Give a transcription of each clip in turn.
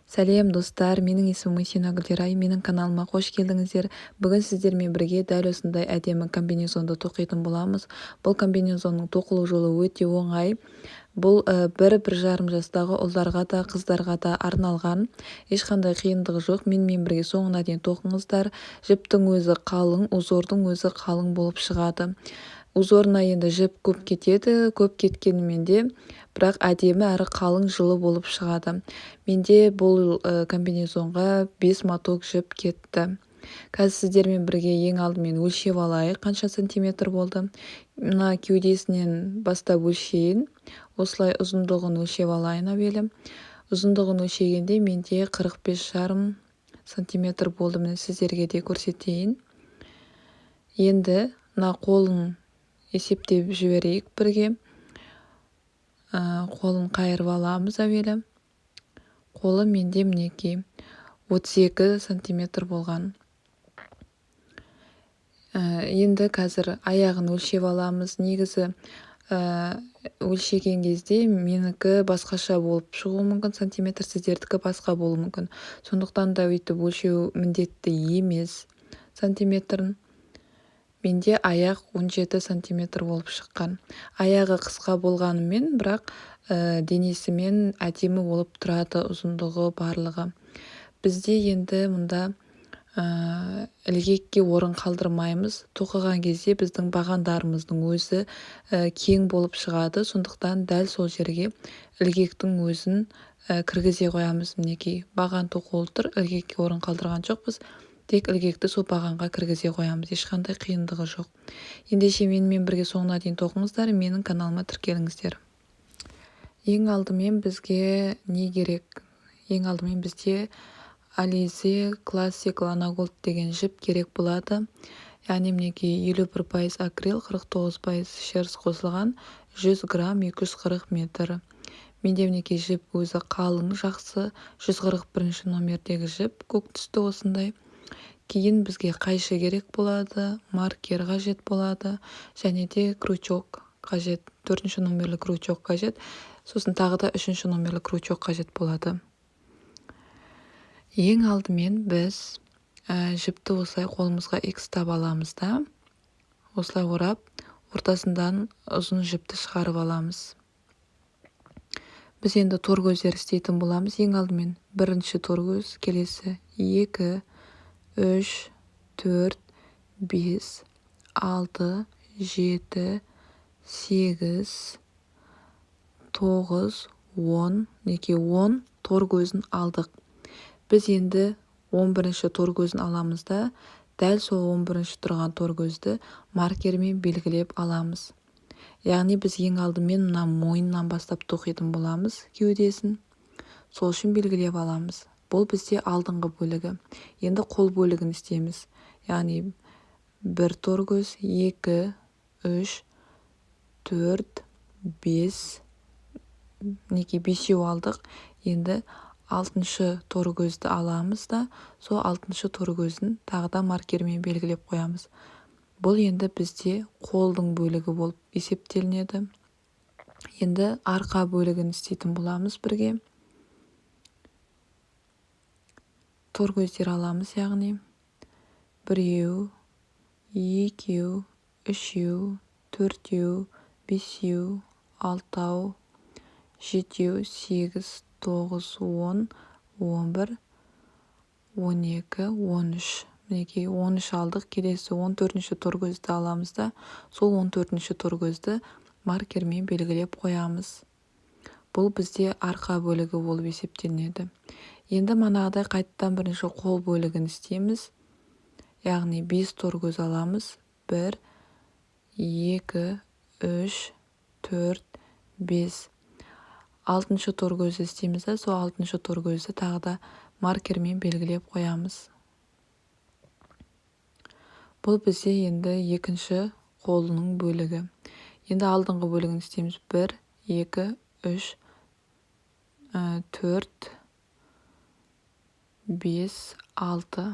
Сәлем достар, менің есімім Мусина Гүлдерай, менің каналыма қош келдіңіздер. Бүгін сіздермен бірге дәл осындай әдемі комбинезонды тоқитын боламыз. Бұл комбинезонның тоқылу жолы өте оңай. Бұл 1-1,5 жастағы ұлдарға да қыздарға да арналған. Ешқандай қиындығы жоқ. Менімен бірге соңына дейін тоқыңыздар. Жіптің өзі қалың, узордың өзі қалың болып шығады. Узорына енді жіп көп кетеді, көп кеткенімен де бірақ әдемі әрі қалың жылы болып шығады. Менде бұл комбинезонға 5 моток жіп кетті. Қазір сіздермен бірге ең алдымен өлшеп алайық, қанша сантиметр болды. Мына кеудесінен бастап өлшейін. Осылай ұзындығын өлшеп алайын әуелі. Ұзындығын өлшегенде менде 45,5 сантиметр болды. Міне сіздерге де көрсетейін. Енді мына қолын есептеп жіберейік бірге. Қолын қайырып аламыз әуелі. Қолы менде мінекей 32 сантиметр болған. Енді қазір аяғын өлшеп аламыз. Негізі өлшеген кезде менікі басқаша болып шығуы мүмкін, сантиметр, сіздердікі басқа болуы мүмкін. Сондықтан да өйтіп өлшеу міндетті емес сантиметрін. Менде аяқ 17 сантиметр болып шыққан. Аяғы қысқа болғанымен, бірақ денесімен әдемі болып тұрады, ұзындығы барлығы. Бізде енді мұнда ілгекке орын қалдырмаймыз. Тоқыған кезде біздің бағандарымыздың өзі кең болып шығады. Сондықтан дәл сол жерге ілгектің өзін кіргізе қоямыз. Мінекей баған тоқылып тұр, ілгекке орын қалдырған жоқпыз. Тек ілгекті сол бағанға кіргізе қоямыз. Ешқандай қиындығы жоқ. Ендеше менімен бірге соңына дейін тоқыңыздар, менің каналыма тіркеліңіздер. Ең алдымен бізге не керек? Ең алдымен бізде Alize Classic Lanagold деген жіп керек болады. Яғни мінекей 51% акрил, 49% шерс қосылған, 100 грамм 240 метр. Менде мінекей жіп өзі қалың, жақсы, 141 номердегі жіп, көк түсті осындай. Кейін бізге қайшы керек болады, маркер қажет болады, және де крючок қажет, 4 номерлі крючок қажет, сосын тағы да 3 номерлі крючок қажет болады. Ең алдымен біз жіпті осылай қолымызға икстап аламыз да, осылай орап, ортасынан ұзын жіпті шығарып аламыз. Біз енді торкөздер істейтін боламыз. Ең алдымен бірінші торкөз, келесі 2, 3, 4, 5, 6, 7, 8, 9, 10, неке 10 торкөзін алдық. Біз енді 11-ші торкөзін аламыз да, дәл сол 11-ші тұрған торкөзді маркермен белгілеп аламыз. Яғни біз ең алдымен мына мойыннан бастап тоқитын боламыз кеудесін. Сол үшін белгілеп аламыз. Бұл бізде алдыңғы бөлігі. Енді қол бөлігін істейміз. Яғни 1 торкөз, 2, 3, 4, 5, неке 5-еу алдық. Енді 6-шы торкөзді аламыз да, сол 6-шы торкөзін тағы да маркермен белгілеп қоямыз. Бұл енді бізде қолдың бөлігі болып есептелінеді. Енді арқа бөлігін істейтін боламыз бірге. Торкөздер аламыз, яғни 1-еу, 2-еу, 3-еу, 4-еу, 5-еу, 6-ау, 7-еу, 8, 9, 10, 11, 12, 13. Мінекей 13 алдық. Келесі 14-ші торкөзді аламыз да, сол 14-ші торкөзді маркермен белгілеп қоямыз. Бұл бізде арқа бөлігі болып есептелінеді. Енді манағыдай қайттан бірінші қол бөлігін істейміз. Яғни 5 торкөз аламыз. 1, 2, 3, 4, 5. 6-шы торкөзді істейміз да, сол 6-шы торкөзді тағы да маркермен белгілеп қоямыз. Бұл бізде енді екінші қолының бөлігі. Енді алдыңғы бөлігін істейміз. 1, 2, 3, 4, 5, 6,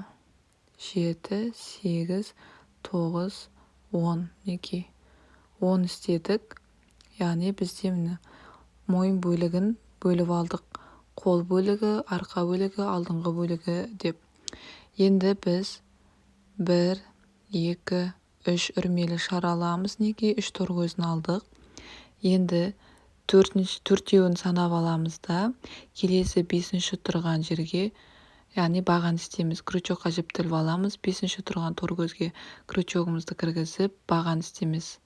7, 8, 9, 10. Неке 10 істедік. Яғни бізде мойын бөлігін бөліп алдық. қол бөлігі, арқа бөлігі, алдыңғы бөлігі деп. Енді біз 1, 2, 3 үрмелі шар аламыз. Неге 3 торгөзін алдық. Енді төртеуін санап аламыз да, келесі 5-ші тұрған жерге, яғни баған істейміз. Крючокқа жіптіліп аламыз. 5-ші тұрған торгөзге крючогымызды кіргізіп, баған істейміз.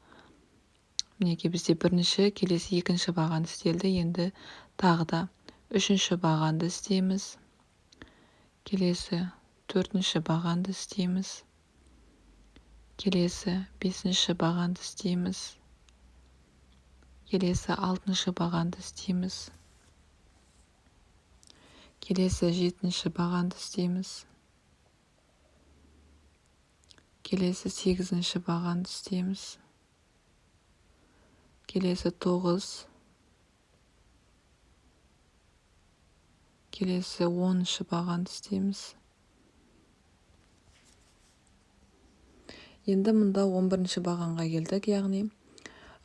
Мінеки бізде бірінші, келесі 2-ші баған істелді. Енді тағы да 3-ші бағанды істейміз. Келесі 4-ші бағанды істейміз. Келесі 5-ші бағанды істейміз. Келесі 6-ші бағанды істейміз. Келесі 7-ші бағанды істейміз. Келесі 8-ші бағанды істейміз. Келесі 9. Келесі 10-ші бағанды істейміз. Енді мұнда 11-ші бағанға келдік, яғни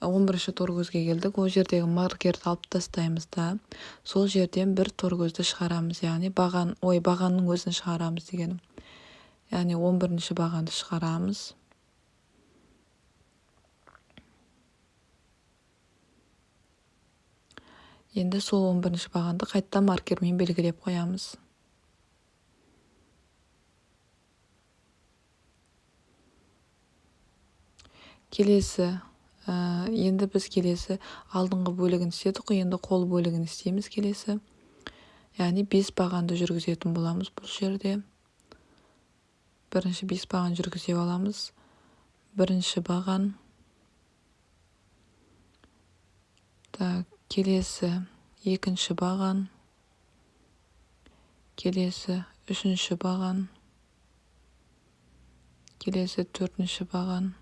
11-ші торгөзге келдік. Ол жердегі маркерді алып тастаймыз да, сол жерден бір торгөзді шығарамыз, яғни бағанның өзін шығарамыз дегенім. Яғни 11-ші бағанды шығарамыз. Енді сол 11-ші бағанды қайтта маркермен белгілеп қоямыз. Келесі, енді біз келесі алдыңғы бөлігін істедік, енді қол бөлігін істейміз келесі. Яғни 5 бағанды жүргізетін боламыз бұл жерде. Бірінші 5 баған жүргізе аламыз. Бірінші баған. Келесі 2-ші баған. Келесі 3-ші баған. Келесі 4-ші баған.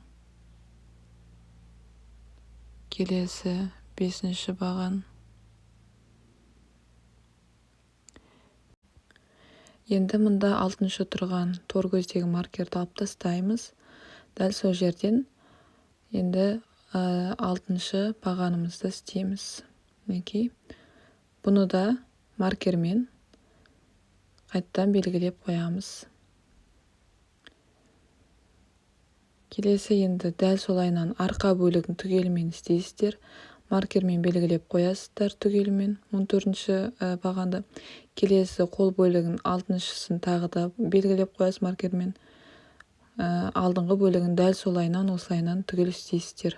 Келесі 5-ші баған. Енді мұнда 6-шы тұрған торгөздегі маркерді алып тастаймыз. Дәл сол жерден енді 6-шы бағанымызды істейміз. Бұны да маркермен қайттан белгілеп қоямыз. Келесі енді дәл солайынан арқа бөлігін түгелімен істейсіздер. Маркермен белгілеп қоясыздар түгелімен 14-ші бағанды. Келесі қол бөлігін 6-шысын тағы да белгілеп қоясыз маркермен. Алдыңғы бөлігін дәл солайынан осылайынан түгел істейсіздер.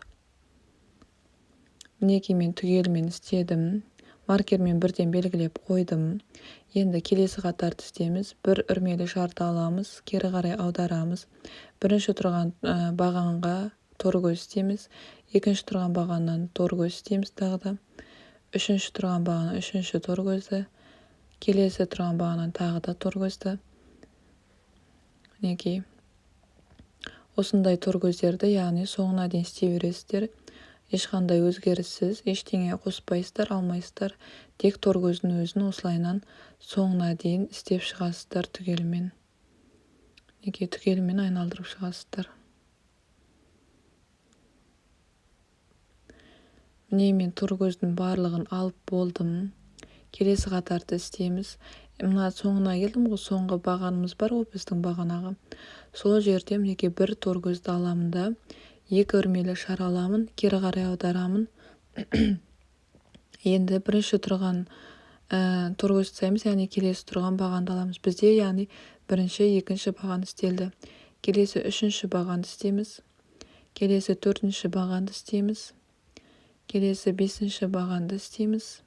Мінеки мен түгелімен істедім. Маркермен бірден белгілеп қойдым. Енді келесі қатарды істейміз. Бір үрмелі шарды аламыз, кері қарай аударамыз. Бірінші тұрған бағанға торгөз істейміз. Екінші тұрған бағаннан торгөз істейміз тағы да. Үшінші тұрған бағаннан үшінші торгөзді. Келесі тұрған бағаннан тағы да торгөзді. Мінекей. Осындай торгөздерді, яғни соңына дейін істей бересіздер. Ешқандай өзгеріссіз, ештеңе қоспайсыздар, алмайсыздар. Тек торгөздің өзін осылайынан соңына дейін істеп шығасыздар түгелімен. Түгелімен айналдырып шығасыздар. Міне мен торгөздің барлығын алып болдым. Келесі қатарды істейміз. Мына соңына келдім ғой, соңғы бағанымыз бар ғой біздің бағанағы. Сол жерде мінеки бір торгөзді аламын да, 2 үрмелі шар аламын, кері қарай аударамын. Енді бірінші тұрған торгөзді sayамыз, яғни келесі тұрған бағанды аламыз. Бізде яғни бірінші, екінші баған істелді. Келесі 3-ші бағанды істейміз. Келесі 4-ші бағанды істейміз. Келесі 5-ші бағанды істейміз.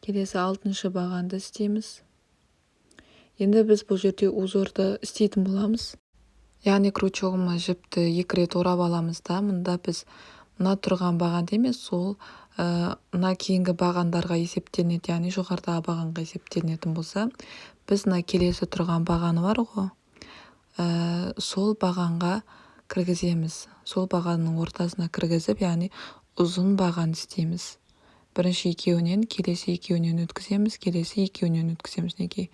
Келесі 6-шы бағанды істейміз. Енді біз бұл жерде узорды істейтін боламыз. Яғни крючогыма жіпті 2 рет орап аламыз да, мұнда біз мына тұрған баған емес, сол мына кейінгі бағандарға есептелінеді, яғни жоғарыдағы бағанға есептелінетін болса, біз мына келесі тұрған бағаны бар ғой, сол бағанға кіргіземіз. Сол бағанның ортасына кіргізіп, яғни ұзын баған істейміз. Бірінші екеуінен, келесі екеуінен өткіземіз, келесі екеуінен өткіземіз. Неге?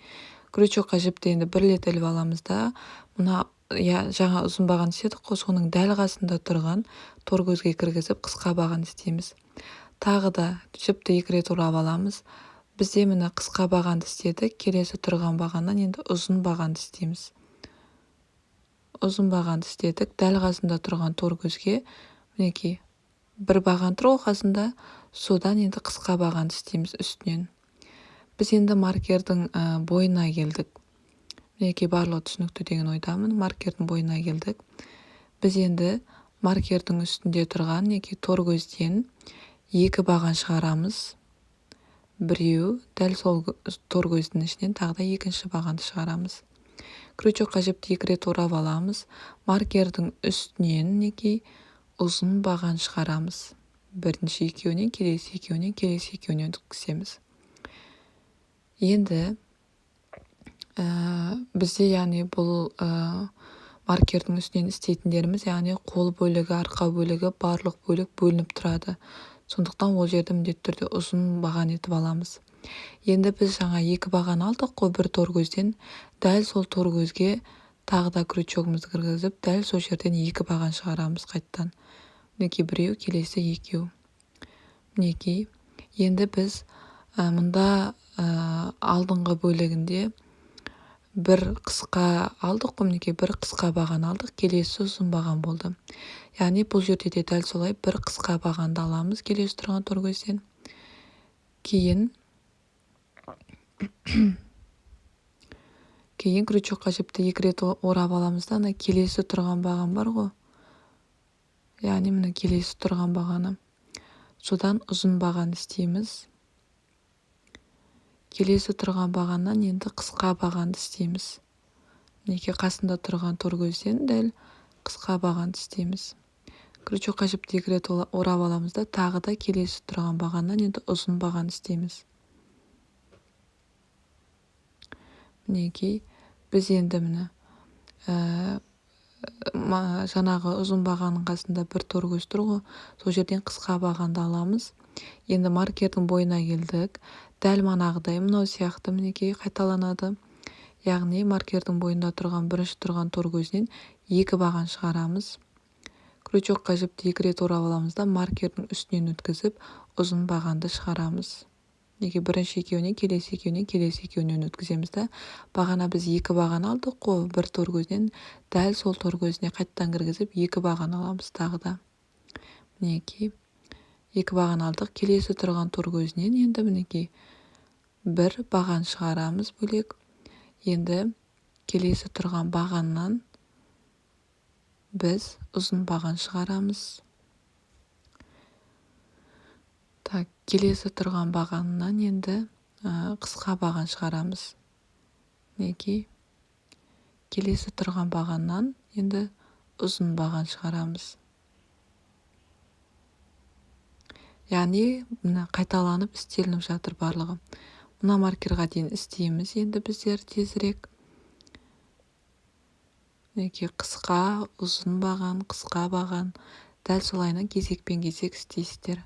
Крючокқа жіпті енді 1 рет іліп аламыз да, мына жаңа ұзын баған істедік қой, соның дәл қасында тұрған торгөзге кіргізіп қысқа баған істейміз. Тағы да жіпті 2 рет орап аламыз. Бізде міне қысқа бағанды істедік. Келесі тұрған бағаннан енді ұзын бағанды істейміз. Ұзын бағанды істедік. Дәл қасында тұрған торкөзге мінекей бір баған тұр ғой қасында, содан енді қысқа бағанды істейміз үстінен. Біз енді маркердің бойына келдік. Мінекей барлығы түсінікті деген ойдамын. Маркердің бойына келдік. Біз енді маркердің үстінде тұрған мінекей торкөзден екі баған шығарамыз. Біреу, дәл сол торкөздің ішінен тағы да екінші бағанды шығарамыз. Крючокқа жіпті 2 рет орап аламыз. Маркердің үстінен мінекей ұзын баған шығарамыз. Бірінші екеуінен, келесі екеуінен, келесі екеуінен өткіземіз. Енді бізде яғни бұл маркердің үстінен істейтіндеріміз, яғни қол бөлігі, арқа бөлігі, барлық бөлік бөлініп тұрады. Сондықтан ол жерді міндетті түрде ұзын баған етіп аламыз. Енді біз жаңа екі баған алдық қой бір торкөзден. Дәл сол торкөзге тағы да крючогымызды кіргізіп, дәл сол жерден екі баған шығарамыз қайттан. Мінекей біреу, келесі екеу. Мінекей. Енді біз мұнда алдыңғы бөлігінде бір қысқа алдық қой, мінекей бір қысқа баған алдық, келесі ұзын баған болды. Яғни бұл жерде де дәл солай бір қысқа бағанды аламыз келесі тұрған торкөзден. Кейін крючокқа жіпті 2 рет орап аламыз да, келесі тұрған баған бар ғой. Яғни міне келесі тұрған бағаны. Содан ұзын баған істейміз. Келесі тұрған бағаннан енді қысқа бағанды істейміз. Мінекей қасында тұрған торкөзден дәл қысқа бағанды істейміз. Крючокқа жіпті 2 рет орап аламыз да, тағы да келесі тұрған бағаннан енді ұзын баған істейміз. Мінекей біз енді міне жаңағы ұзын бағанның қасында бір торкөз тұр ғой, сол жерден қысқа бағанды аламыз. Енді маркердің бойына келдік. Дәл манағыдай мынау сияқты мінекей қайталанады. Яғни маркердің бойында тұрған бірінші тұрған торкөзінен екі баған шығарамыз. Крючокқа жіпті 2 рет орап аламыз да, маркердің үстінен өткізіп, ұзын бағанды шығарамыз. Неге бірінші екеуінен, келесі екеуінен, келесі екеуінен өткіземіз да. Бағана біз екі баған алдық қой, бір торкөзден, дәл сол торкөзіне қайттан кіргізіп, екі баған аламыз тағы да. Мінекей, екі баған алдық, келесі тұрған торкөзінен енді мінекей бір баған шығарамыз бөлек. Енді келесі тұрған бағаннан біз ұзын баған шығарамыз. Келесі тұрған бағаннан енді қысқа баған шығарамыз. Мінекей, келесі тұрған бағаннан енді ұзын баған шығарамыз. Яғни қайталанып істелініп жатыр барлығы. Мына маркерға дейін істейміз енді біздер тезірек. Мінекей қысқа, ұзын баған, қысқа баған. Дәл солайынан кезекпен кезек істейсіздер.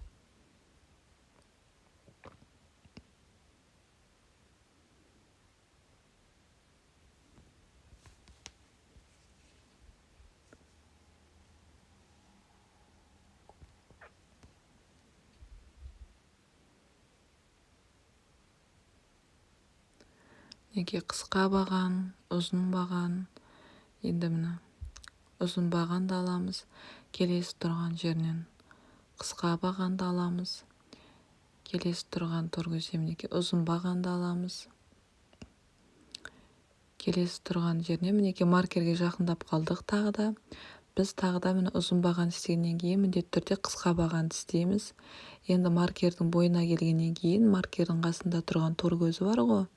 Неге қысқа баған, ұзын баған. Енді міне ұзын бағанды аламыз. Келесі тұрған жерінен қысқа бағанды аламыз. Келесі тұрған торкөзден мінекей ұзын бағанды аламыз. Келесі тұрған жеріне мінекей маркерге жақындап қалдық тағы да. Біз тағы да міне ұзын баған істегеннен кейін міндетті түрде қысқа бағанды істейміз. Енді маркердің бойына келгеннен кейін маркердің қасында тұрған торкөзі бар ғой.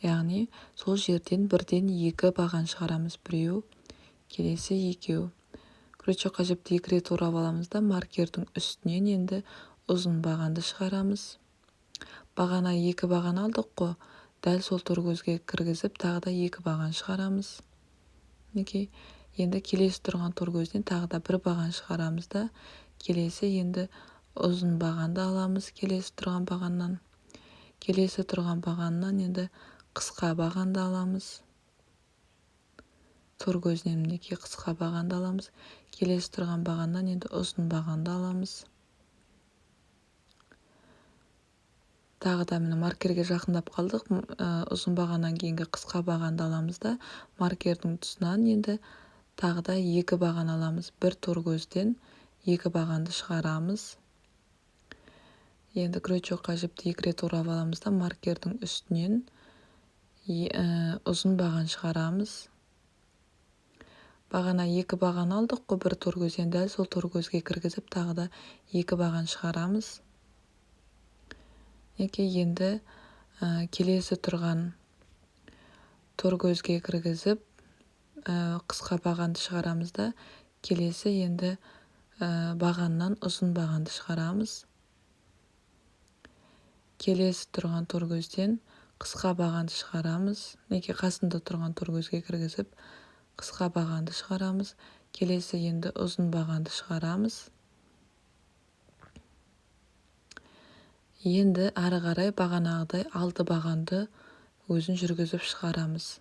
Яғни сол жерден бірден екі баған шығарамыз. Біреу, келесі екеу. Крючокқа жіпті 2 рет орап аламыз да, маркердің үстінен енді ұзын бағанды шығарамыз. Бағана екі баған алдық қой, дәл сол торкөзге кіргізіп, тағы да екі баған шығарамыз. Мінекей, енді келесі тұрған торкөзден тағы да бір баған шығарамыз да, келесі енді ұзын бағанды аламыз келесі тұрған бағаннан. Келесі тұрған бағаннан енді қысқа бағанды аламыз. Торкөзінен мінекей қысқа бағанды аламыз. Келесі тұрған бағаннан енді ұзын бағанды аламыз. тағы да міне маркерге жақындап қалдық. Ұзын бағаннан кейінгі қысқа бағанды аламыз да маркердің тұсынан енді тағы да 2 баған аламыз. Бір торкөзден 2 бағанды шығарамыз. Енді крючокқа жіпті 2 рет орап аламыз да маркердің үстінен ұзын баған шығарамыз. Бағана 2 баған алдық қой бір торкөзден, дәл сол торкөзге кіргізіп тағы да 2 баған шығарамыз. Енді келесі тұрған торкөзге кіргізіп қысқа бағанды шығарамыз да келесі енді бағаннан ұзын бағанды шығарамыз. Келесі тұрған торкөзден қысқа бағанды шығарамыз. Қасында тұрған торкөзге кіргізіп қысқа бағанды шығарамыз. Келесі енді ұзын бағанды шығарамыз. Енді ары қарай бағанағыдай 6 бағанды өзін жүргізіп шығарамыз.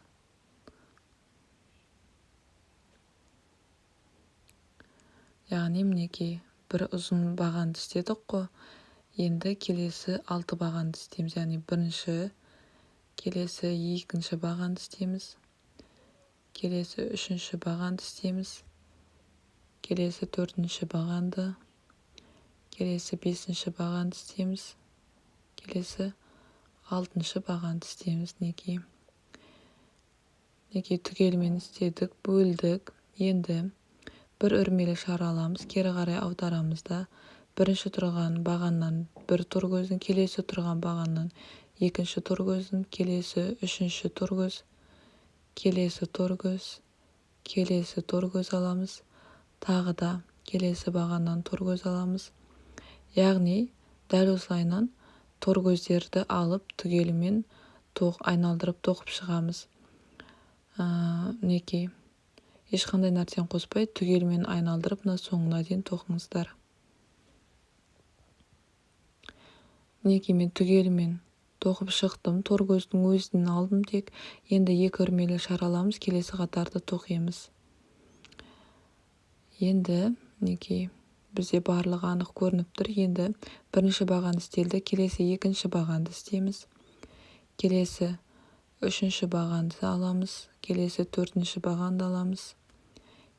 Яғни мінекей бір ұзын бағанды істедік қой. Енді келесі 6 бағанды істейміз. Яғни бірінші, келесі екінші бағанды істейміз. Келесі үшінші бағанды істейміз. Келесі төртінші бағанды. Келесі бесінші бағанды істейміз. Келесі алтыншы бағанды істейміз. Түгелмен істедік, бөлдік. Енді бір үрмелі шар аламыз, кері қарай аударамыз да бірінші тұрған бағаннан бір торкөздің, келесі тұрған бағаннан екінші торкөздің, келесі үшінші торкөз, келесі торкөз, келесі торкөз аламыз. Тағы да келесі бағаннан торкөз аламыз. Яғни дәл осылайынан торкөздерді алып түгелімен айналдырып тоқып шығамыз. Ешқандай нәрсені қоспай түгелімен айналдырып соңына дейін тоқыңыздар. Мен түгелімен тоқып шықтым. Торкөздің өзін алдым тек. Енді 2 үрмелі шар аламыз, келесі қатарды тоқимыз. Енді бізде барлығы анық көрініп тұр. Енді бірінші баған істелді, келесі екінші бағанды істейміз. Келесі үшінші бағанды аламыз, келесі төртінші бағанды аламыз,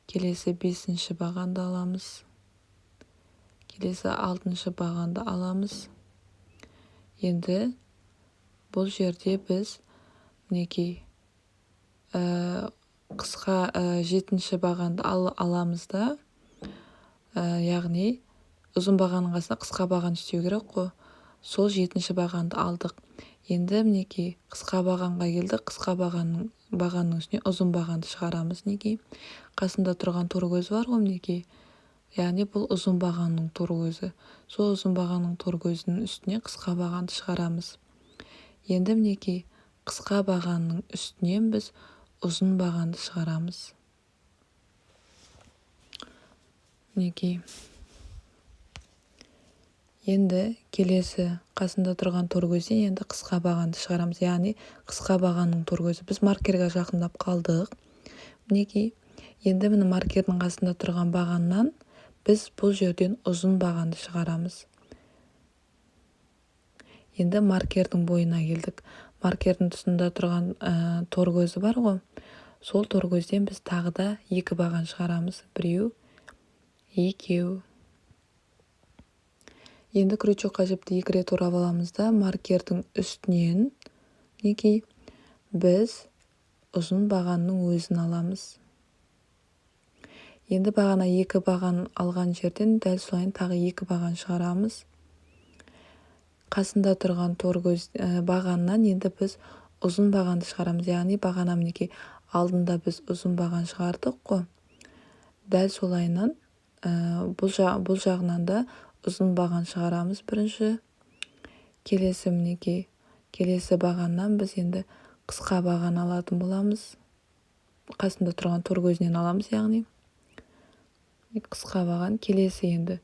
келесі бесінші бағанды аламыз, келесі алтыншы бағанды аламыз. Енді бұл жерде біз қысқа 7-ші бағанды аламыз да, яғни ұзын бағанның қасына қысқа баған істеу керек қой. Сол 7-ші бағанды алдық. Енді қысқа бағанға келдік. Қысқа бағанның үстіне ұзын бағанды шығарамыз. Қасында тұрған торкөз бар ғой. Яғни бұл ұзын бағанның торкөзі. Сол ұзын бағанның торкөзінің үстіне қысқа бағанды шығарамыз. Енді қысқа бағанның үстінен біз ұзын бағанды шығарамыз. Енді келесі қасында тұрған торкөзден енді қысқа бағанды шығарамыз. Яғни қысқа бағанның торкөзі. Біз маркерге жақындап қалдық. Енді міне маркердің қасында тұрған бағаннан біз бұл жерден ұзын бағанды шығарамыз. Енді маркердің бойына келдік. Маркердің тұсында тұрған торкөзі бар ғой. Сол торкөзден біз тағы да 2 баған шығарамыз. Біреу, екеу. Енді крючокқа жіпті 2 рет орап аламыз да маркердің үстінен біз ұзын бағанның өзін аламыз. Енді бағана 2 баған алған жерден дәл солайын тағы 2 баған шығарамыз. Қасында тұрған торкөз бағаннан енді біз ұзын бағанды шығарамыз. Яғни бағана алдында біз ұзын баған шығардық қой. Дәл солайынан бұл жағынан да ұзын баған шығарамыз бірінші. Келесі бағаннан біз енді қысқа баған алатын боламыз. Қасында тұрған торкөзінен аламыз, яғни қысқа баған. Келесі енді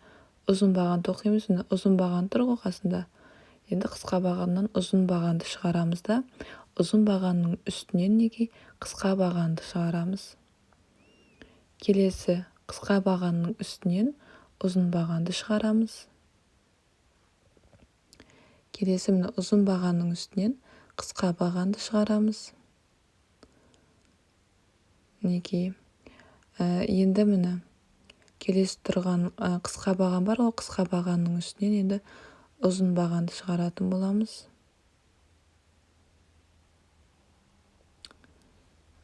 ұзын баған тоқимыз. Ұзын баған тұр ғой қасында. Енді қысқа бағаннан ұзын бағанды шығарамыз да ұзын бағанның үстінен қысқа бағанды шығарамыз. Келесі қысқа бағанның үстінен ұзын бағанды шығарамыз. Келесі міне ұзын бағанның үстінен қысқа бағанды шығарамыз. Мінекей. Енді міне келесі тұрған қысқа баған бар, ол қысқа бағанның үстінен енді ұзын бағанды шығаратын боламыз.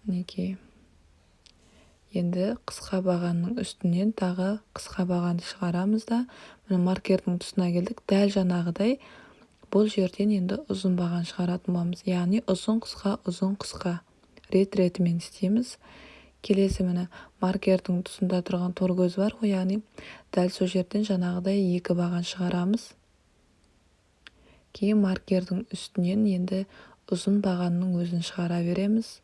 Мінекей. Енді қысқа бағанның үстінен тағы қысқа бағанды шығарамыз да, міне маркердің тұсына келдік. Дәл жаңағыдай бұл жерден енді ұзын баған шығаратын боламыз. Яғни ұзын қысқа рет-ретімен істейміз. Келесі міне маркердің тұсында тұрған тор көз бар ғой, яғни дәл сол жерден жаңағыдай екі баған шығарамыз. Кейін маркердің үстінен енді ұзын бағанның өзін шығара береміз.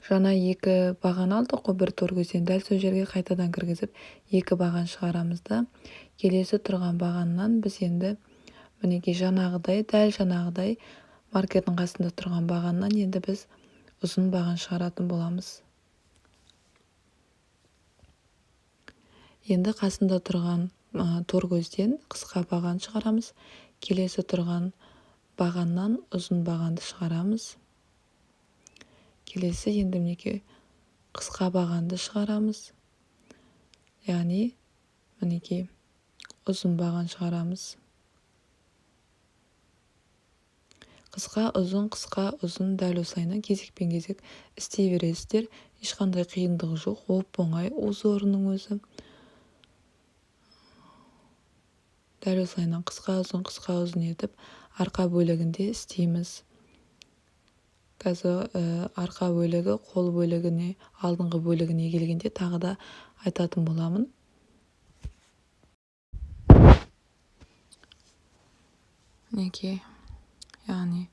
Жаңа екі баған алдық қой бір тор көзден, дәл сол жерге қайтадан кіргізіп екі баған шығарамыз да, келесі тұрған бағаннан біз енді мінекей жаңағыдай, дәл жаңағыдай маркердің қасында тұрған бағаннан енді біз ұзын баған шығаратын боламыз. Енді қасында тұрған тор көзден қысқа баған шығарамыз. Келесі тұрған бағаннан ұзын бағанды шығарамыз. Келесі енді мінекей қысқа бағанды шығарамыз. Яғни мінекей ұзын баған шығарамыз. Қысқа, ұзын дәл осылайынан кезекпен кезек істей бересіздер. Ешқандай қиындығы жоқ, оп-оңай осы орынның өзі. Дәл осылайынан қысқа, ұзын етіп арқа бөлігінде істейміз. Қазір арқа бөлігі, қол бөлігіне, алдыңғы бөлігіне келгенде тағы да айтатын боламын. Мінекей, яғни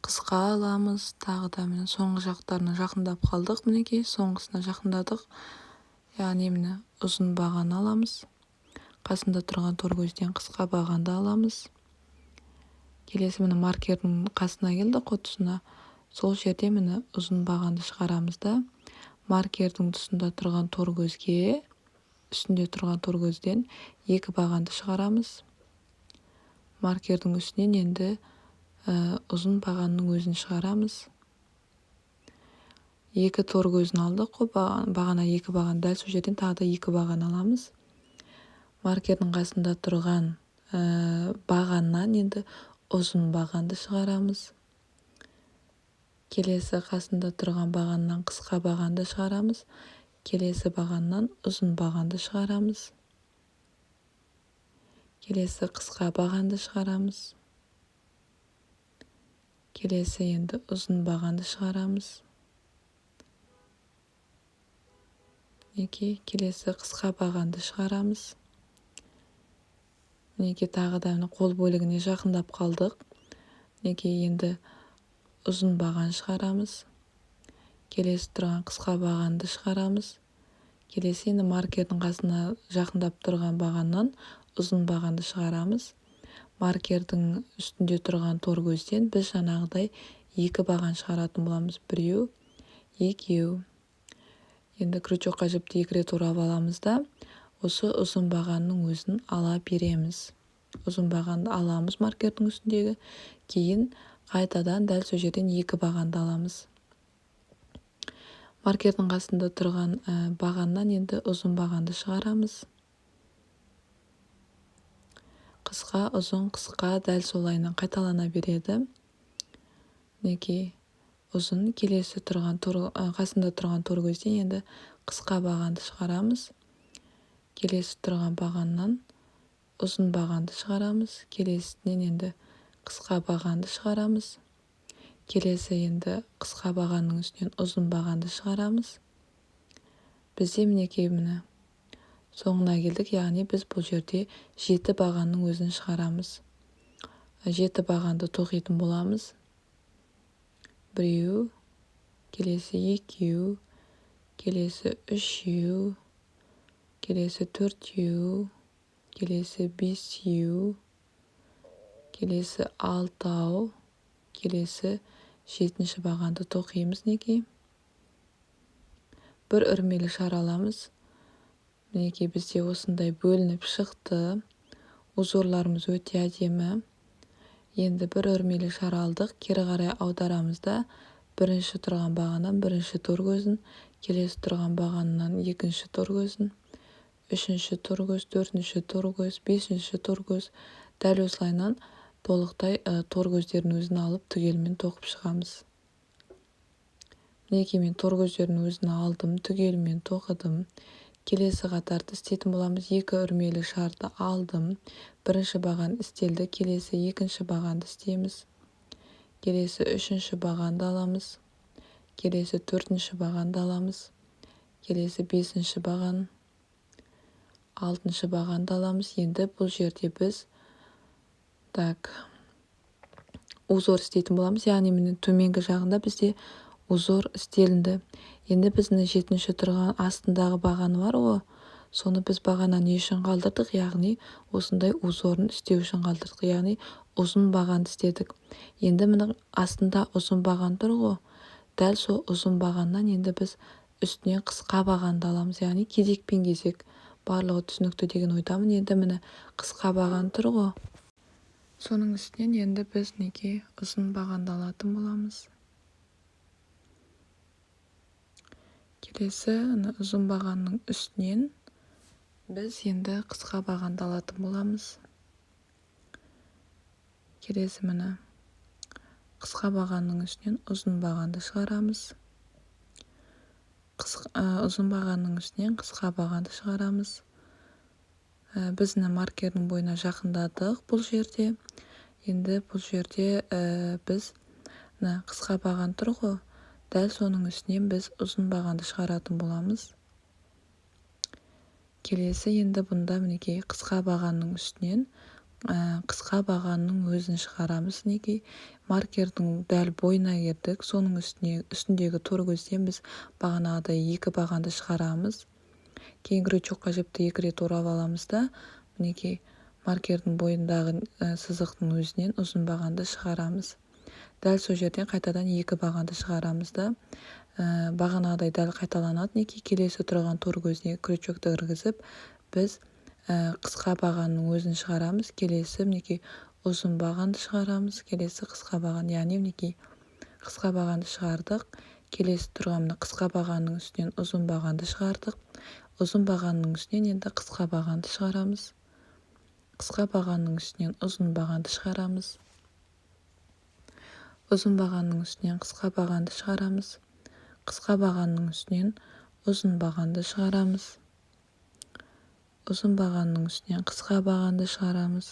қысқа аламыз, тағы да міне соңғы жақтарына жақындап қалдық. Мінекей, соңғысына жақындадық. Яғни міне ұзын баған аламыз. Қасында тұрған тор көзден қысқа бағанды аламыз. Келесі міне маркердің қасына келді, тұсына. Сол жерде міне ұзын бағанды шығарамыз да, маркердің тұсында тұрған тор көзге, үстінде тұрған тор көзден екі бағанды шығарамыз. Маркердің үстінен енді ұзын бағанның өзін шығарамыз. Екі тор көзін алдық қой, бағана екі баған, дәл сол жерден тағы да екі баған аламыз. Маркердің қасында тұрған бағаннан енді ұзын бағанды шығарамыз. Келесі қасында тұрған бағаннан қысқа бағанды шығарамыз. Келесі бағаннан ұзын бағанды шығарамыз. Келесі қысқа бағанды шығарамыз. Келесі енді ұзын бағанды шығарамыз. Мінекей, келесі қысқа бағанды шығарамыз. Мінекей, тағы да қол бөлігіне жақындап қалдық. Мінекей, енді ұзын баған шығарамыз. Келесі тұрған қысқа бағанды шығарамыз. Келесі енді маркердің қасына жақындап тұрған бағаннан ұзын бағанды шығарамыз. Маркердің үстінде тұрған тор көзден біз жаңағыдай екі баған шығаратын боламыз. Біреу, екеу. Енді крючокқа жіпті екі рет орап аламыз да, осы ұзын бағанның өзін ала береміз. Ұзын бағанды аламыз маркердің үстіндегі, кейін қайтадан дәл сол жерден екі бағанды аламыз. Маркердің қасында тұрған бағаннан енді ұзын бағанды шығарамыз. Қысқа, ұзын, қысқа дәл солайынан қайталана береді. Мінекей, ұзын, келесі тұрған қасында тұрған тор көзден енді қысқа бағанды шығарамыз. Келесі тұрған бағаннан ұзын бағанды шығарамыз. Келесінен енді қысқа бағанды шығарамыз. Келесі енді қысқа бағанның үстінен ұзын бағанды шығарамыз. Бізде мінекей міне соңына келдік, яғни біз бұл жерде жеті бағанның өзін шығарамыз. Жеті бағанды тоқитын боламыз. Біреу, келесі екеу, келесі үшеу, келесі төртеу, келесі бесеу, келесі алтау, келесі жетінші бағанды тоқимыз. Мінекей, бір үрмелі шар аламыз. Мінекей, бізде осындай бөлініп шықты. Узорларымыз өте әдемі. Енді бір өрмелі шар алдық, кері қарай аударамыз да бірінші тұрған бағаннан бірінші тор көзін, келесі тұрған бағаннан екінші тор көзін, үшінші тор көз, төртінші тор көз, бесінші тор көз, дәл осылайынан толықтай тор көздерінің өзін алып түгелімен тоқып шығамыз. Мінекей мен тор көздерінің өзін алдым, түгелімен тоқыдым. Келесі қатарды істейтін боламыз. Екі үрмелі шарды алдым. Бірінші баған істелді, келесі екінші бағанды істейміз. Келесі үшінші бағанды аламыз. Келесі төртінші бағанды аламыз. Келесі бесінші баған, алтыншы бағанды аламыз. Енді бұл жерде біз узор істейтін боламыз. Яғни міне төменгі жағында бізде узор істелінді. Енді біздің жетінші тұрған астындағы бағаны бар ғой, соны біз бағана не үшін қалдырдық? Яғни осындай узорын істеу үшін қалдырдық. Яғни ұзын бағанды істедік. Енді міне астында ұзын баған тұр ғой. Дәл сол ұзын бағаннан енді біз үстінен қысқа бағанды аламыз. Яғни кезек пен кезек. Барлығы түсінікті деген ойдамын. Енді міне қысқа баған тұр ғой. Соның үстінен енді біз неге ұзын бағанды алатын боламыз. Келесі ұзын бағанның үстінен біз енді қысқа бағанды алатын боламыз. Келесі міне қысқа бағанның үстінен ұзын бағанды шығарамыз. Ұзын бағанның үстінен қысқа бағанды шығарамыз. Біздің маркердің бойына жақындадық бұл жерде. Енді бұл жерде біз қысқа баған тұр ғой. Дәл соның үстінен біз ұзын бағанды шығаратын боламыз. Келесі енді бұнда мінекей қысқа бағанның үстінен қысқа бағанның өзін шығарамыз. Мінекей маркердің дәл бойына келдік. Соның үстіндегі тор көзден біз бағанағыдай екі бағанды шығарамыз. Кейін крючокқа жіпті екі рет орап аламыз да, мінекей маркердің бойындағы сызықтың өзінен ұзын бағанды шығарамыз. Дәл сол жерден қайтадан екі бағанды шығарамыз да, бағанағыдай дәл қайталанады. Неке келесі тұрған тор көзіне крючокты кіргізіп, біз қысқа бағанның өзін шығарамыз. Келесі мінекей ұзын бағанды шығарамыз. Келесі қысқа баған, яғни мінекей қысқа бағанды шығардық. Келесі тұрған қысқа бағанның үстінен ұзын бағанды шығардық. Ұзын бағанның үстінен енді қысқа бағанды шығарамыз. Қысқа бағанның үстінен ұзын бағанды шығарамыз. Ұзын бағанның үстінен қысқа бағанды шығарамыз. Қысқа бағанның үстінен ұзын бағанды шығарамыз. Ұзын бағанның үстінен қысқа бағанды шығарамыз.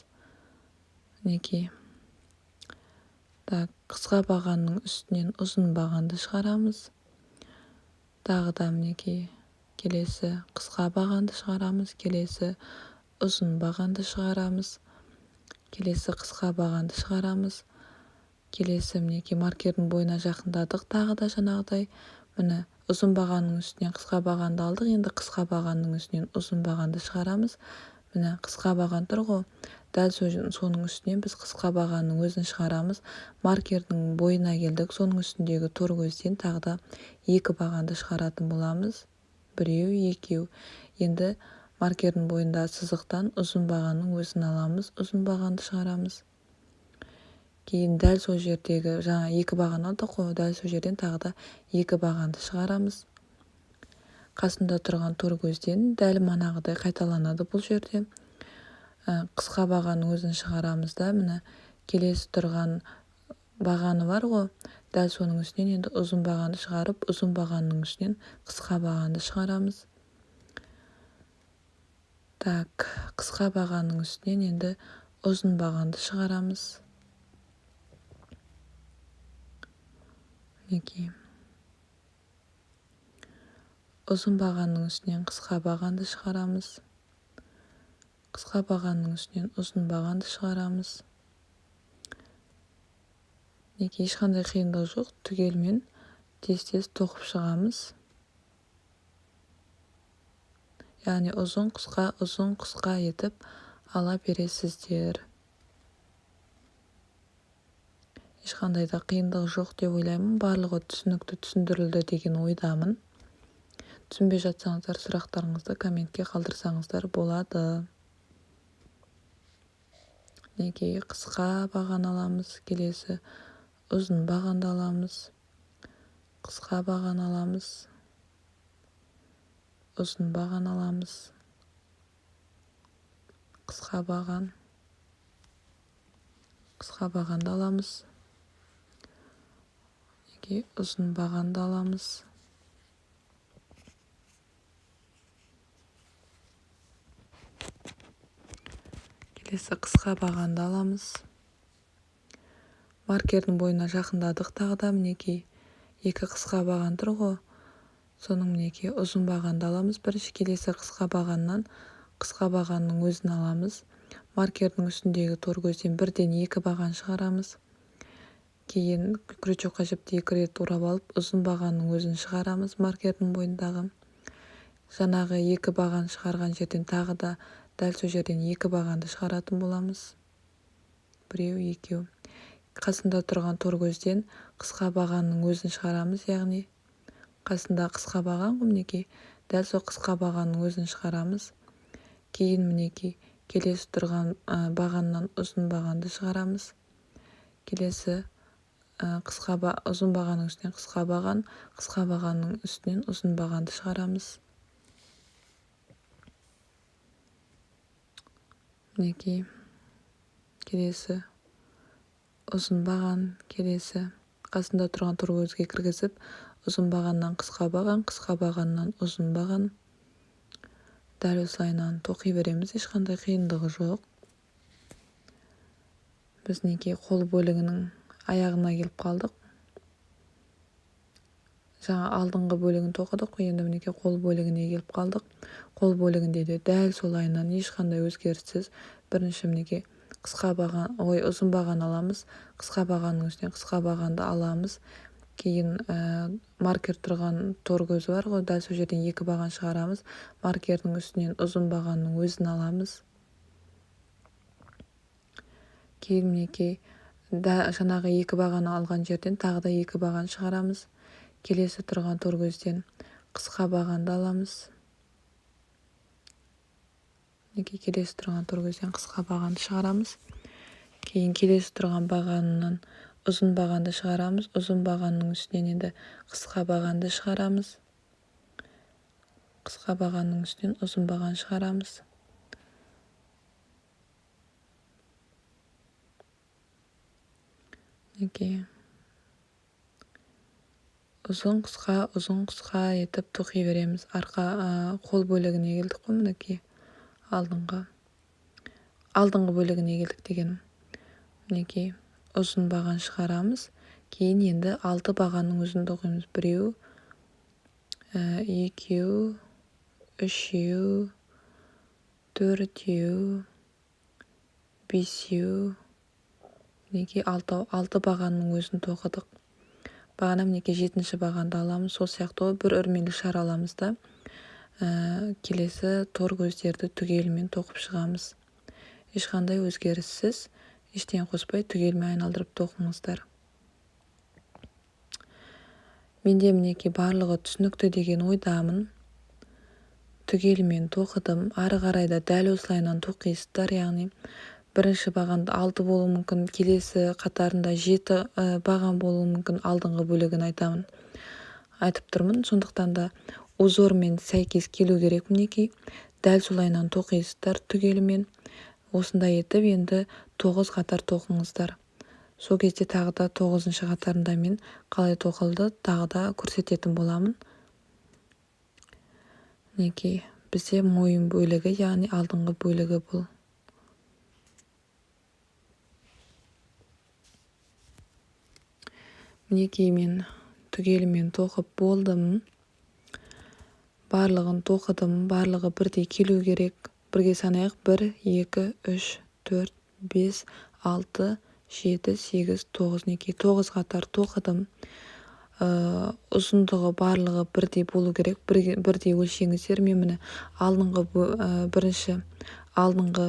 Мінекей. Қысқа бағанның үстінен ұзын бағанды шығарамыз. Тағы да мінекей. Келесі қысқа бағанды шығарамыз. Келесі ұзын бағанды шығарамыз. Келесі қысқа бағанды шығарамыз. Келесі мінекей маркердің бойына жақындадық. Тағы да жаңағыдай міне ұзын бағанның үстінен қысқа бағанды алдық. Енді қысқа бағанның үстінен ұзын бағанды шығарамыз. Міне қысқа баған тұр ғой. Дәл соның үстінен біз қысқа бағанның өзін шығарамыз. Маркердің бойына келдік. Соның үстіндегі тор көзден тағы да екі бағанды шығаратын боламыз. Біреу, екеу. Енді маркердің бойында сызықтан ұзын бағанның өзін аламыз. Ұзын бағанды шығарамыз. Кейін дәл сол жердегі жаңа екі баған алдық қой, дәл сол жерден тағы да екі бағанды шығарамыз. Қасында тұрған тор көзден дәл манағыдай қайталанады бұл жерде. Қысқа бағанның өзін шығарамыз да, міне келесі тұрған бағаны бар ғой, дәл соның үстінен енді ұзын бағанды шығарып, ұзын бағанның үстінен қысқа бағанды шығарамыз. Қысқа бағанның үстінен енді ұзын бағанды шығарамыз. Ұзын бағанның үстінен қысқа бағанды шығарамыз. Қысқа бағанның үстінен ұзын бағанды шығарамыз. Ешқандай қиындық жоқ, түгелмен тез-тез тоқып шығамыз. Яғни ұзын қысқа етіп ала бересіздер. Ешқандай да қиындық жоқ деп ойлаймын. Барлығы түсінікті түсіндірілді деген ойдамын. Түсінбей жатсаңыздар, сұрақтарыңызды комментке қалдырсаңыздар болады. мінекей қысқа баған аламыз, келесі ұзын бағанды аламыз, қысқа баған аламыз, ұзын баған аламыз, қысқа бағанды аламыз, ұзын бағанды аламыз, келесі қысқа бағанды аламыз. Маркердің бойына жақындадық тағы да, мінекей екі қысқа баған тұр ғой, соның мінекей ұзын бағанды аламыз. Бірінші келесі қысқа бағаннан қысқа бағанның өзін аламыз. Маркердің үстіндегі тор көзден бірден екі баған шығарамыз. Кейін крючокқа жіпті 2 рет орап алып, ұзын бағанның өзін шығарамыз маркердің бойындағы. Жаңағы екі баған шығарған жерден тағы да дәл сол жерден екі бағанды шығаратын боламыз. Біреу, екеу. Қасында тұрған тор көзден қысқа бағанның өзін шығарамыз, яғни қасында қысқа баған ғой, мінекей дәл сол қысқа бағанның өзін шығарамыз. Кейін мінекей келесі тұрған бағаннан ұзын бағанды шығарамыз. Келесі ұзын бағанның үстінен қысқа бағанның үстінен ұзын бағанды шығарамыз. Мінекей келесі ұзын баған, келесі қасында тұрған тор көзге кіргізіп, ұзын бағаннан қысқа бағаннан ұзын баған. Дәл осылайынан тоқи береміз, ешқандай қиындығы жоқ. Біз мінекей қол бөлігінің аяғына келіп қалдық. Жаңа алдыңғы бөлігін тоқыдық, енді мінекей қол бөлігіне келіп қалдық. Қол бөлігінде де дәл солайынан ешқандай өзгеріссіз бірінші мінекей ұзын баған аламыз, қысқа бағанның үстінен қысқа бағанды аламыз. Кейін маркер тұрған тор көзі бар ғой, дәл сол жерден екі баған шығарамыз. Маркердің үстінен ұзын бағанның өзін аламыз. Кейін мінекей жаңағы екі бағаны алған жерден тағы да екі баған шығарамыз. Келесі тұрған тор көзден қысқа бағанды аламыз. Келесі тұрған тор көзден қысқа бағанды шығарамыз. Кейін келесі тұрған бағанынан ұзын бағанды шығарамыз. Ұзын бағанның үстінен енді қысқа бағанды шығарамыз. Қысқа бағанның үстінен ұзын баған шығарамыз. Ұзын қысқа етіп тоқи береміз. Қол бөлігіне келдік қой, мінекей алдыңғы бөлігіне келдік дегенім. Мінекей ұзын баған шығарамыз. Кейін енді 6 бағанның өзін тоқимыз. 1, 2, 3, 4, 5. Мінекей 6 бағанның өзін тоқыдық. Бағана мінекей 7-ші бағанды аламыз. Сол сияқты бір үрмелі шар аламыз да келесі тор көздерді түгелімен тоқып шығамыз. Ешқандай өзгеріссіз, ештеңе қоспай түгелімен айналдырып тоқыңыздар. Менде мінекей барлығы түсінікті деген ойдамын. Түгелімен тоқыдым. Ары қарай да дәл осылайынан тоқисыздар, яғни бірінші бағанда 6 болуы мүмкін, келесі қатарында 7 баған болуы мүмкін, алдыңғы бөлігін айтып тұрмын. Сондықтан да узормен сәйкес келу керек, мінекей дәл солайынан тоқисыздар түгелімен. Осындай етіп енді 9 қатар тоқыңыздар. Сол кезде тағы да 9-шы қатарында мен қалай тоқылды тағы да көрсететін боламын. Мінекей бізде мойын бөлігі, яғни алдыңғы бөлігі бұл. Мінекей мен түгелімен тоқып болдым. Барлығын тоқыдым, барлығы бірдей келу керек. Бірге санайық: 1, 2, 3, 4, 5, 6, 7, 8, 9. Мінекей 9 қатар тоқыдым. Ұзындығы барлығы бірдей болу керек. Бірдей өлшеңіздер. Мен міне алдыңғы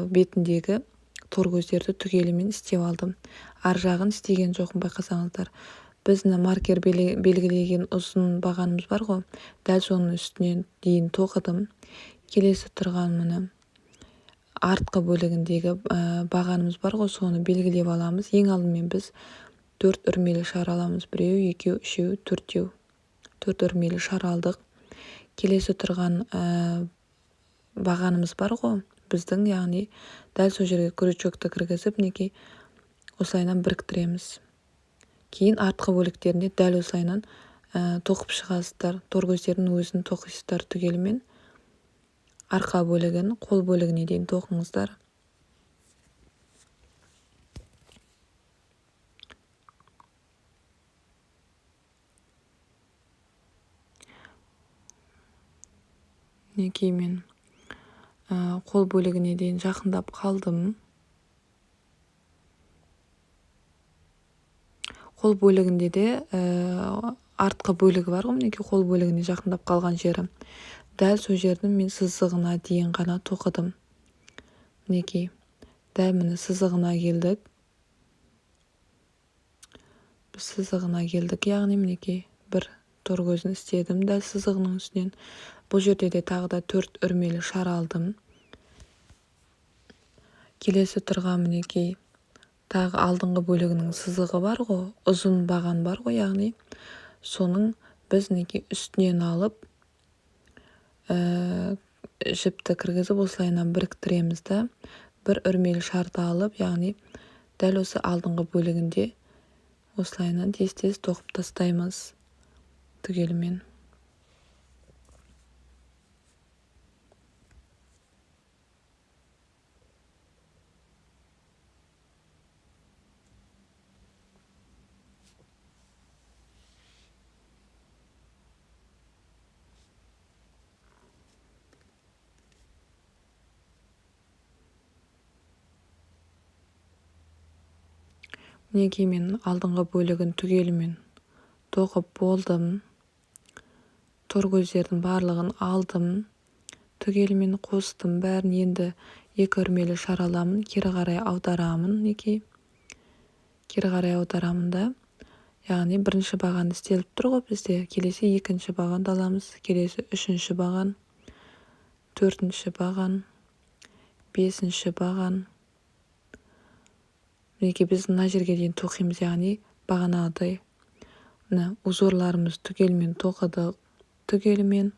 бетіндегі тор көздерді түгелімен істеп алдым. Ар жағын істеген жоқпын, байқасаңыздар. Біздің маркер белгілеген ұзын бағанымыз бар ғой, дәл соның үстінен дейін тоқыдым. Келесі тұрған міне артқы бөлігіндегі бағанымыз бар ғой, соны белгілеп аламыз. Ең алдымен біз 4 үрмелі шар аламыз. 1, 2, 3, 4. 4 үрмелі шар алдық. Келесі тұрған бағанымыз бар ғой біздің, яғни дәл сол жерге крючокты кіргізіп, мінекей осылайынан біріктіреміз. Кейін артқы бөліктеріне дәл осылайынан тоқып шығасыздар. Тор көздерінің өзін тоқисыздар түгелімен. Арқа бөлігін қол бөлігіне дейін тоқыңыздар. Мінекей мен қол бөлігіне дейін жақындап қалдым. Қол бөлігінде де артқы бөлігі бар ғой, мінекей қол бөлігіне жақындап қалған жері. Дәл сол жердің мен сызығына дейін ғана тоқыдым. Мінекей, дәл міне сызығына келдік. Біз сызығына келдік, яғни мінекей бір тор көзін істедім дәл сызығының үстінен. Бұл жерде де тағы да 4 үрмелі шар алдым. Келесі тұрған мінекей тағы алдыңғы бөлігінің сызығы бар ғой, ұзын баған бар ғой, яғни соның біз мінекей үстінен алып жіпті кіргізіп осылайынан біріктіреміз да, бір үрмелі шарды алып, яғни дәл осы алдыңғы бөлігінде осылайынан тез-тез тоқып тастаймыз түгелімен. Мінекей мен алдыңғы бөлігін түгелімен тоқып болдым. Тор көздердің барлығын алдым. Түгелімен қостым. Бәрін енді 2 үрмелі шар аламын. Кері қарай аударамын. Мінекей. Кері қарай аударамын да. Яғни бірінші баған істеліп тұр ғой бізде. Келесі екінші бағанды аламыз. Келесі үшінші баған. Төртінші баған. Бесінші баған. Мінекей біз мына жерге дейін тоқимыз, яғни бағанағыдай узорларымыз түгелімен тоқыдық. Түгелімен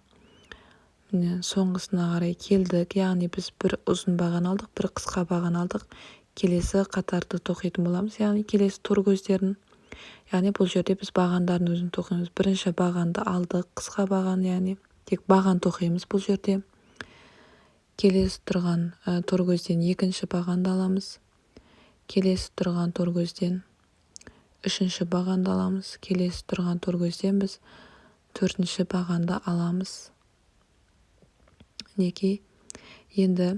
соңғысына қарай келдік, яғни біз бір ұзын баған алдық, бір қысқа баған алдық. Келесі қатарды тоқитын боламыз, яғни келесі тор көздерін. Яғни бұл жерде біз бағандардың өзін тоқимыз. Бірінші бағанды алдық, қысқа баған, яғни тек баған тоқимыз бұл жерде. Келесі тұрған тор көзден екінші бағанды аламыз. Келесі тұрған тор көзден үшінші бағанды аламыз. Келесі тұрған тор көзден біз төртінші бағанды аламыз. Мінекей, енді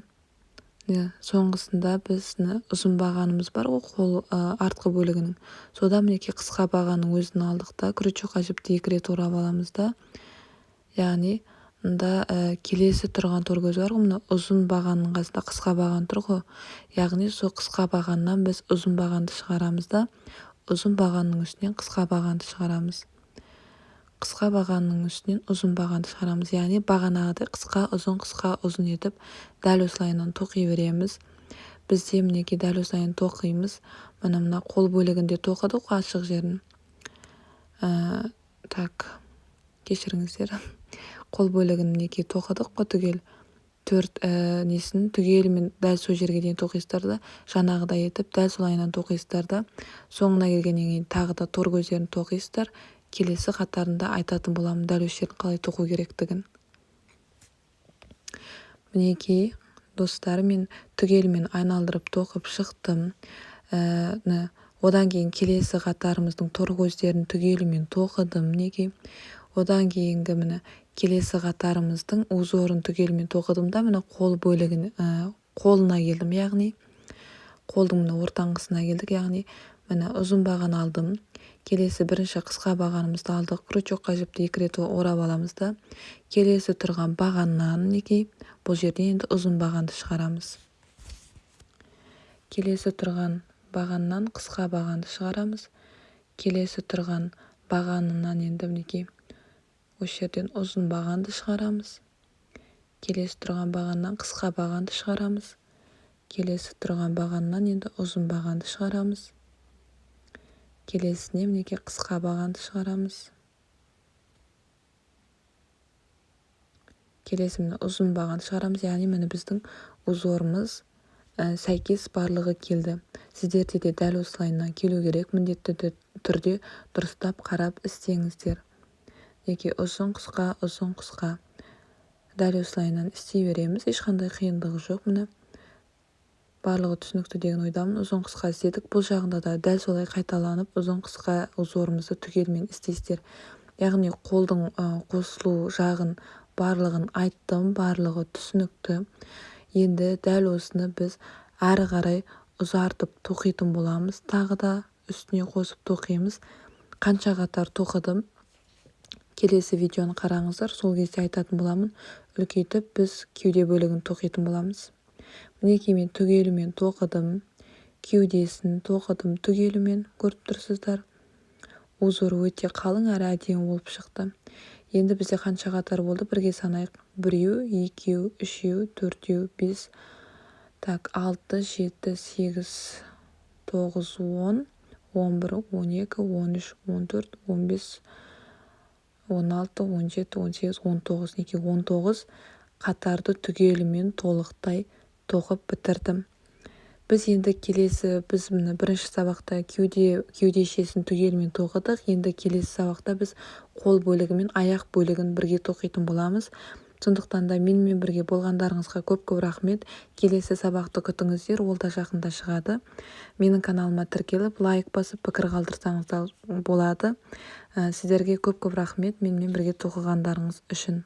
соңғысында біз ұзын бағанымыз бар ғой, қол артқы бөлігінің. Содан мінекей қысқа бағаның өзін алдық та, крючокқа жіпті 2 рет орап аламыз да. Яғни келесі тұрған тор көз бар ғой, мына ұзын бағанның қасында қысқа баған тұр ғой. Яғни сол қысқа бағаннан біз ұзын бағанды шығарамыз да, ұзын бағанның үстінен қысқа бағанды шығарамыз. Қысқа бағанның үстінен ұзын бағанды шығарамыз. Яғни бағанағыдай қысқа ұзын етіп дәл осылайынан тоқи береміз. Бізде мінекей дәл осылайынан тоқимыз. Мына қол бөлігінде тоқыдық ашық жерін. Кешіріңіздер. Қол бөлігін мінекей тоқыдық қой түгел. 4 несін түгелімен дәл сол жерге дейін тоқисыздар да, жаңағыдай етіп дәл солайынан тоқисыздар да, соңына келгеннен кейін тағы да тор көздерін тоқисыздар. Келесі қатарында айтатын боламын дәл осы жерін қалай тоқу керектігін. Мінекей достар, мен түгелімен айналдырып тоқып шықтым. Одан кейін келесі қатарымыздың тор көздерін түгелімен тоқыдым. Мінекей. Одан кейінгі міне келесі қатарымыздың узорын түгелімен тоқыдым да, міне қол бөлігін қолына келдім, яғни қолдың міне ортаңғысына келдік, яғни міне ұзын баған алдым. Келесі бірінші қысқа бағанымызды алдық, крючокқа жіпті 2 рет орап аламыз да. Келесі тұрған бағаннан мінекей бұл жерде енді ұзын бағанды шығарамыз. Келесі тұрған бағаннан қысқа бағанды шығарамыз. Келесі тұрған бағанынан енді мінекей осы жерден ұзын бағанды шығарамыз. Келесі тұрған бағаннан қысқа бағанды шығарамыз. келесі тұрған бағаннан енді ұзын бағанды шығарамыз. Келесіне мінекей қысқа бағанды шығарамыз. Келесі міне ұзын бағанды шығарамыз. Яғни міне біздің узорымыз сәйкес барлығы келді. Сіздерде де дәл осылайынан келу керек. Міндетті түрде дұрыстап қарап істеңіздер. Мінекей ұзын қысқа, ұзын қысқа. Дәл осылайынан істей береміз. Ешқандай қиындығы жоқ. Міне барлығы түсінікті деген ойдамын. Ұзын қысқа істедік. Бұл жағында да дәл солай қайталанып, ұзын қысқа узорымызды түгелмен істейсіздер. Яғни қолдың қосылу жағын барлығын айттым, барлығы түсінікті. Енді дәл осыны біз әрі қарай ұзартып тоқитын боламыз. Тағы да үстіне қосып тоқимыз. Қанша қатар тоқыдым? Келесі видеоны қараңыздар. Сол кезде айтатын боламын. Үлкейтіп біз кеуде бөлігін тоқитын боламыз. Мінекей мен түгелімен тоқыдым. Кеудесін тоқыдым түгелімен. Көріп тұрсыздар. Узоры өте қалың әрі әдемі болып шықты. Енді бізде қанша қатар болды? Бірге санайық. 1, 2, 3, 4, 5, 6, 7, 8, 9, 10, 11, 12, 13, 14, 15, 16, 17, 18, 19. Неке 19 қатарды түгелімен толықтай тоқып бітірдім. Біз енді келесі, біз бірінші сабақта кеудешесін түгелімен тоқыдық. Енді келесі сабақта біз қол бөлігі мен аяқ бөлігін бірге тоқитын боламыз. Сондықтан да менімен бірге болғандарыңызға көп рахмет. Келесі сабақты күтіңіздер, ол да жақында шығады. Менің каналыма тіркеліп, лайк басып, пікір қалдырсаңыз да болады. Сіздерге көп рахмет менімен бірге тоқығандарыңыз үшін.